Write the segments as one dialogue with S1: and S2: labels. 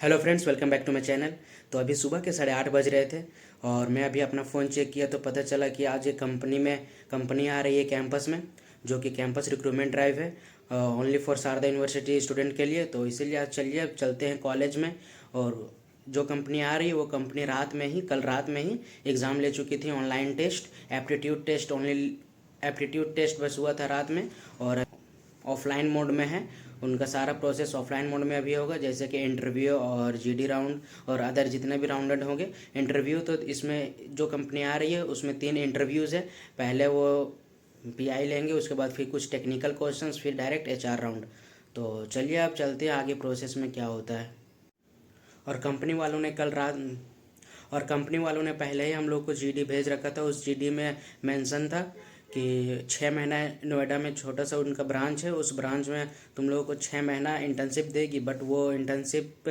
S1: Hello friends, welcome back to my channel. तो अभी सुबह के 8:30 बज रहे थे और मैं अभी अपना फ़ोन चेक किया तो पता चला कि आज एक कंपनी आ रही है कैंपस में, जो कि कैंपस रिक्रूटमेंट ड्राइव है only for Sharda University student के लिए। तो इसीलिए आज चलिए अब चलते हैं कॉलेज में। और जो कंपनी आ रही है वो कंपनी कल रात में ही एग्ज़ाम ले चुकी थी। ऑनलाइन टेस्ट, एप्टीट्यूड टेस्ट बस हुआ था रात में। और ऑफलाइन मोड में है। उनका सारा प्रोसेस ऑफलाइन मोड में अभी होगा, जैसे कि इंटरव्यू और जीडी राउंड और अदर जितने भी राउंडेड होंगे। इंटरव्यू तो इसमें जो कंपनी आ रही है उसमें 3 इंटरव्यूज़ है। पहले वो पीआई लेंगे, उसके बाद फिर कुछ टेक्निकल क्वेश्चंस, फिर डायरेक्ट एचआर राउंड। तो चलिए अब चलते हैं आगे प्रोसेस में क्या होता है। और कंपनी वालों ने कल रात और कंपनी वालों ने पहले ही हम लोग को जीडी भेज रखा था। उस जीडी में मेंशन था कि 6 महीना नोएडा में छोटा सा उनका ब्रांच है, उस ब्रांच में तुम लोगों को 6 महीना इंटर्नशिप देगी। बट वो इंटर्नशिप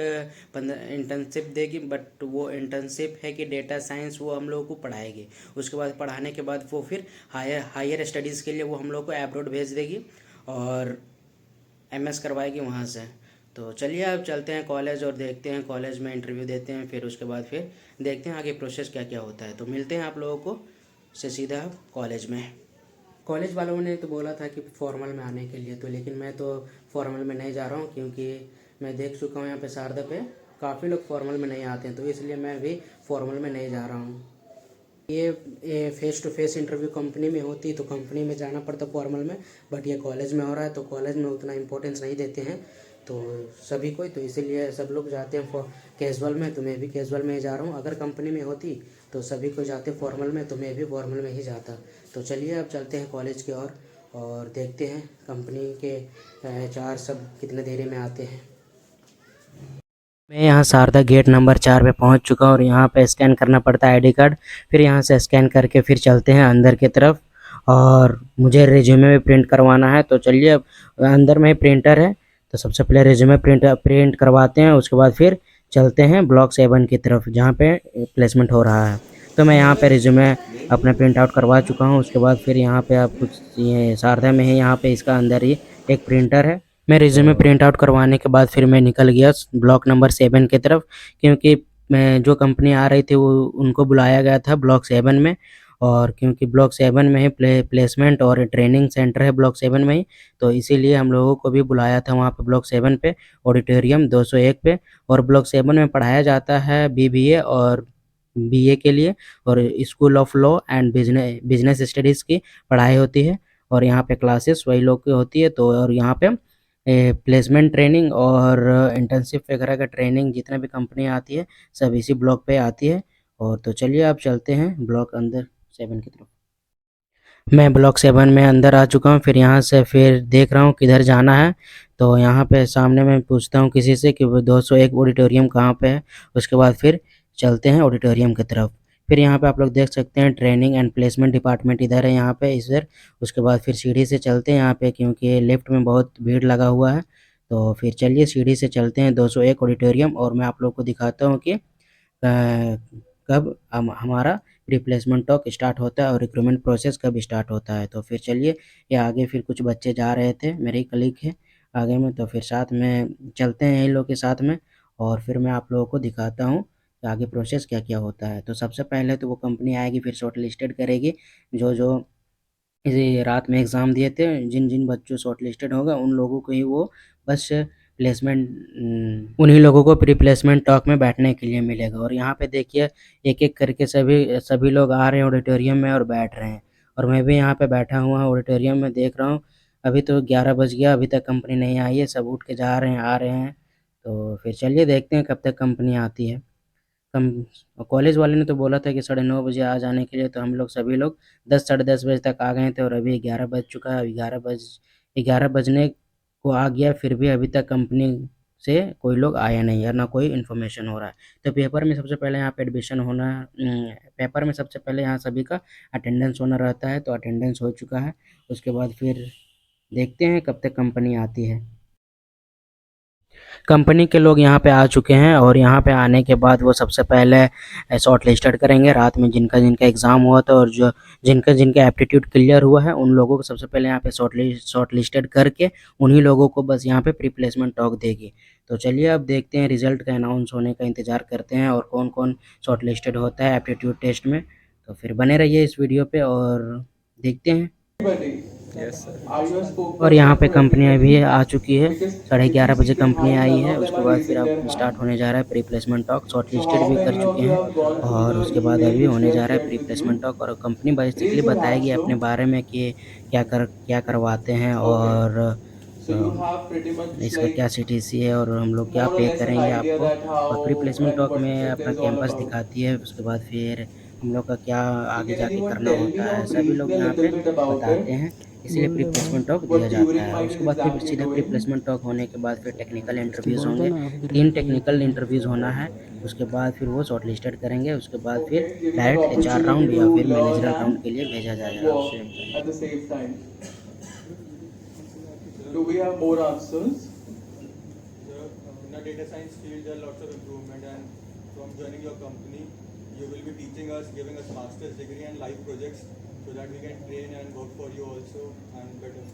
S1: देगी, बट वो इंटर्नशिप है कि डेटा साइंस वो हम लोगों को पढ़ाएगी। उसके बाद पढ़ाने के बाद वो फिर हायर स्टडीज़ के लिए वो हम लोग को एब्रॉड भेज देगी और एमएस करवाएगी वहाँ से। तो चलिए अब चलते हैं कॉलेज और देखते हैं, कॉलेज में इंटरव्यू देते हैं, फिर उसके बाद फिर देखते हैं आगे प्रोसेस क्या क्या होता है। तो मिलते हैं आप लोगों को से सीधा कॉलेज में। कॉलेज वालों ने तो बोला था कि फॉर्मल में आने के लिए, तो लेकिन मैं तो फॉर्मल में नहीं जा रहा हूँ, क्योंकि मैं देख चुका हूँ यहाँ पे शारदा पे काफ़ी लोग फॉर्मल में नहीं आते हैं। तो इसलिए मैं भी फॉर्मल में नहीं जा रहा हूँ। ये face to face interview company में होती तो कंपनी में जाना पड़ता फॉर्मल में, बट ये कॉलेज में हो रहा है तो कॉलेज में उतना इम्पोर्टेंस नहीं देते हैं तो सभी को। तो इसीलिए सब लोग जाते हैं कैजुअल में, तो मैं भी कैजुअल में ही जा रहा हूँ। अगर कंपनी में होती तो सभी को जाते फॉर्मल में, तो मैं भी फॉर्मल में ही जाता। तो चलिए अब चलते हैं कॉलेज की ओर और देखते हैं कंपनी के एचआर सब कितने देरी में आते हैं। मैं यहाँ शारदा गेट नंबर 4 पे पहुँच चुका हूँ और यहाँ पे स्कैन करना पड़ता है आईडी कार्ड। फिर यहाँ से स्कैन करके फिर चलते हैं अंदर की तरफ और मुझे रिज्यूमे भी प्रिंट करवाना है। तो चलिए अब अंदर में प्रिंटर है, तो सबसे पहले रिज्यूमे प्रिंट करवाते हैं। उसके बाद फिर चलते हैं ब्लॉक 7 की तरफ जहाँ पे प्लेसमेंट हो रहा है। तो मैं यहाँ पे रिज्यूमे अपना प्रिंट आउट करवा चुका हूँ। उसके बाद फिर यहाँ पे आप कुछ ये शारदा में ही यहाँ पे इसका अंदर ही एक प्रिंटर है। मैं रिज्यूमे प्रिंट आउट करवाने के बाद फिर मैं निकल गया ब्लॉक नंबर 7 की तरफ, क्योंकि मैं जो कंपनी आ रही थी वो उनको बुलाया गया था ब्लॉक 7 में। और क्योंकि ब्लॉक 7 में ही प्लेसमेंट और ट्रेनिंग सेंटर है ब्लॉक 7 में ही, तो इसीलिए हम लोगों को भी बुलाया था वहाँ पे ब्लॉक 7 पे, ऑडिटोरियम 201 पे। और ब्लॉक 7 में पढ़ाया जाता है बीबीए और बीए के लिए, और school of law and business studies की पढ़ाई होती है। और यहाँ पे क्लासेस वही लोग की होती है। तो और यहाँ पे प्लेसमेंट ट्रेनिंग और इंटर्नशिप वगैरह का ट्रेनिंग जितने भी कंपनी आती है सब इसी ब्लॉक पे आती है। और तो चलिए अब चलते हैं ब्लॉक अंदर 7 की तरफ। मैं ब्लॉक 7 में अंदर आ चुका हूँ। फिर यहाँ से फिर देख रहा हूँ किधर जाना है। तो यहाँ पे सामने मैं पूछता हूँ किसी से कि वो 201 ऑडिटोरियम कहाँ पे है। उसके बाद फिर चलते हैं ऑडिटोरियम की तरफ। फिर यहाँ पे आप लोग देख सकते हैं ट्रेनिंग एंड प्लेसमेंट डिपार्टमेंट इधर है, यहाँ पे इधर। उसके बाद फिर सीढ़ी से चलते हैं यहाँ पे, क्योंकि लेफ्ट में बहुत भीड़ लगा हुआ है। तो फिर चलिए सीढ़ी से चलते हैं 201 ऑडिटोरियम और मैं आप लोग को दिखाता हूँ कि कब हमारा रिप्लेसमेंट टॉक स्टार्ट होता है और रिक्रूटमेंट प्रोसेस कब स्टार्ट होता है। तो फिर चलिए, ये आगे फिर कुछ बच्चे जा रहे थे, मेरे ही कलीग है आगे में, तो फिर साथ में चलते हैं इन लोग के साथ में। और फिर मैं आप लोगों को दिखाता हूँ कि आगे प्रोसेस क्या क्या होता है। तो सबसे पहले तो वो कंपनी आएगी, फिर शॉर्ट लिस्टेड करेगी जो जो इसी रात में एग्ज़ाम दिए थे। जिन जिन बच्चों शॉर्ट लिस्टेड होगा उन लोगों को ही वो बस उन्हीं लोगों को प्री प्लेसमेंट टॉक में बैठने के लिए मिलेगा। और यहाँ पे देखिए एक एक करके सभी सभी लोग आ रहे हैं ऑडिटोरियम में और बैठ रहे हैं। और मैं भी यहाँ पे बैठा हुआ हूँ ऑडिटोरियम में, देख रहा हूँ। अभी तो 11 बज गया, अभी तक कंपनी नहीं आई है, सब उठ के जा रहे हैं आ रहे हैं। तो फिर चलिए देखते हैं कब तक कंपनी आती है। कम कॉलेज वाले ने तो बोला था कि 9:30 बजे आ जाने के लिए, तो हम लोग सभी लोग 10 साढ़े 10 बजे तक आ गए थे और अभी 11 बज चुका है। 11 बजने को आ गया, फिर भी अभी तक कंपनी से कोई लोग आया नहीं है, ना कोई इन्फॉर्मेशन हो रहा है। तो पेपर में सबसे पहले यहाँ सभी का अटेंडेंस होना रहता है, तो अटेंडेंस हो चुका है। उसके बाद फिर देखते हैं कब तक कंपनी आती है। कंपनी के लोग यहाँ पे आ चुके हैं और यहाँ पे आने के बाद वो सबसे पहले शॉर्ट लिस्टेड करेंगे रात में, जिनका जिनका एग्ज़ाम हुआ था और जो जिनका जिनका एप्टीट्यूड क्लियर हुआ है उन लोगों को सबसे पहले यहाँ पे शॉर्ट लिस्टेड करके उन्हीं लोगों को बस यहाँ पे प्री प्लेसमेंट टॉक देगी। तो चलिए अब देखते हैं, रिजल्ट का अनाउंस होने का इंतज़ार करते हैं और कौन कौन शॉर्ट लिस्टेड होता है एप्टीट्यूड टेस्ट में। तो फिर बने रहिए इस वीडियो पे और देखते हैं। और यहाँ पे कंपनियाँ भी आ चुकी है, 11:30 बजे कंपनी आई है। उसके बाद फिर अब स्टार्ट होने जा रहा है pre placement talk. Short listed भी कर चुके हैं और उसके बाद अभी होने जा रहा है प्री प्लेसमेंट टॉक। और कंपनी बेसिकली बताएगी अपने बारे में कि क्या करवाते हैं और इसका क्या CTC है और हम लोग क्या पे करेंगे आपको। और प्री प्लेसमेंट टॉक में अपना कैंपस दिखाती है, उसके बाद फिर हम लोग का क्या आगे जाके करना होता है सभी लोग यहाँ पे बताते हैं, इसीलिए प्री प्लेसमेंट टॉक दिया जाता है। उसके बाद फिर सीधा प्री प्लेसमेंट टॉक होने के बाद फिर टेक्निकल इंटरव्यूज़ होंगे, 3 टेक्निकल इंटरव्यूज़ होना है। उसके बाद फिर वो शॉर्ट लिस्टेड करेंगे, उसके बाद फिर डायरेक्ट HR राउंड या फिर मैनेजरल राउंड के लिए भेजा जाएगा।
S2: Do we have more answers? In the data science field, there are lots of improvement, and from joining your company, you will be teaching us, giving us master's degree and live projects, so that we can train and work for you also and better.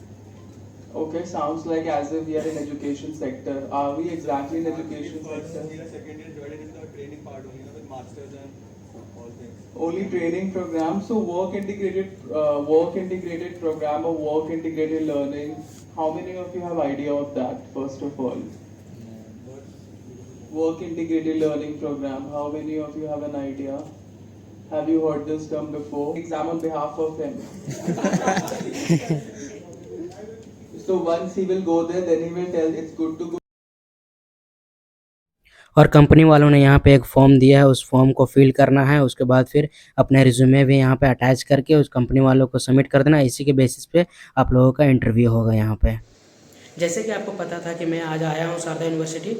S2: Okay, sounds like as if we are in education sector. Are we exactly in education sector? We are second year joining in the training part only, with masters and all things. Only training program. So work integrated program or work integrated learning. How many of you have idea of that, first of all? Work integrated learning program. How many of you have an idea? Have you heard this term before? Exam on behalf of him. So once he will go there, then he will tell it's good to go.
S1: और company वालों ने यहाँ पे एक form दिया है, उस form को फिल करना है। उसके बाद फिर अपने रिज्यूमे भी यहाँ पे अटैच करके उस कंपनी वालों को सबमिट कर देना। इसी के बेसिस पे आप लोगों का इंटरव्यू होगा यहाँ पे। जैसे कि आपको पता था कि मैं आज आया हूँ Sharda University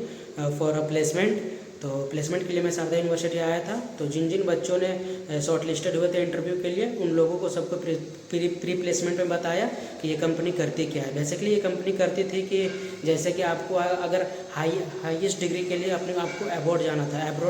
S1: for a placement. तो प्लेसमेंट के लिए मैं शारदा यूनिवर्सिटी आया था। तो जिन जिन बच्चों ने शॉर्ट लिस्टेड हुए थे इंटरव्यू के लिए, उन लोगों को सबको प्री प्लेसमेंट में बताया कि ये कंपनी करती क्या है। बेसिकली ये कंपनी करती थी कि जैसे कि आपको अगर हाईएस्ट डिग्री के लिए आपको अब्रॉड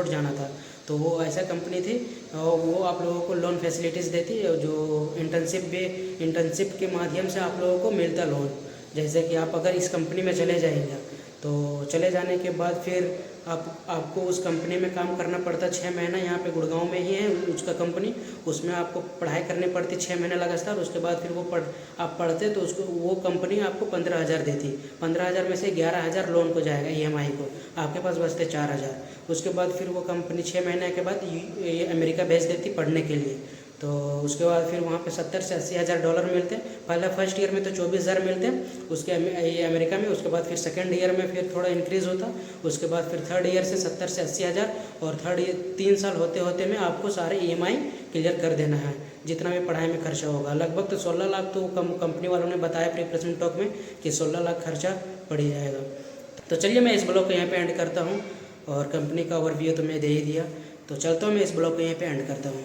S1: जाना था तो वो ऐसा कंपनी थी, वो आप लोगों को लोन फैसिलिटीज़ देती है, जो इंटर्नशिप के माध्यम से आप लोगों को मिलता लोन। जैसे कि आप अगर इस कंपनी में चले जाएंगे तो चले जाने के बाद फिर आपको उस कंपनी में काम करना पड़ता 6 महीना। यहाँ पे गुड़गांव में ही है उसका कंपनी, उसमें आपको पढ़ाई करनी पड़ती 6 महीने लगातार। उसके बाद फिर आप पढ़ते तो उसको वो कंपनी आपको 15,000 देती। 15,000 में से 11,000 लोन को जाएगा, EMI को, आपके पास बचते 4,000। उसके बाद फिर वो कंपनी 6 महीने के बाद अमेरिका भेज देती पढ़ने के लिए। तो उसके बाद फिर वहाँ पे 70 से 80 हज़ार डॉलर मिलते हैं। पहले फर्स्ट ईयर में तो 24,000 मिलते हैं उसके अमेरिका में। उसके बाद फिर सेकंड ईयर में फिर थोड़ा इंक्रीज़ होता। उसके बाद फिर थर्ड ईयर से 70 से 80 हज़ार और 3 साल होते होते में आपको सारे EMI क्लियर कर देना है, जितना भी पढ़ाई में खर्चा होगा। लगभग तो 16 लाख तो कंपनी वालों ने बताया प्री प्लेसमेंट टॉक में कि 16 लाख खर्चा पड़ जाएगा। तो चलिए मैं इस ब्लॉग को यहाँ पर एंड करता हूँ और कंपनी का ओवरव्यू तो मैं दे ही दिया। तो चलता हूँ, मैं इस ब्लॉग को यहीं पे एंड करता हूँ।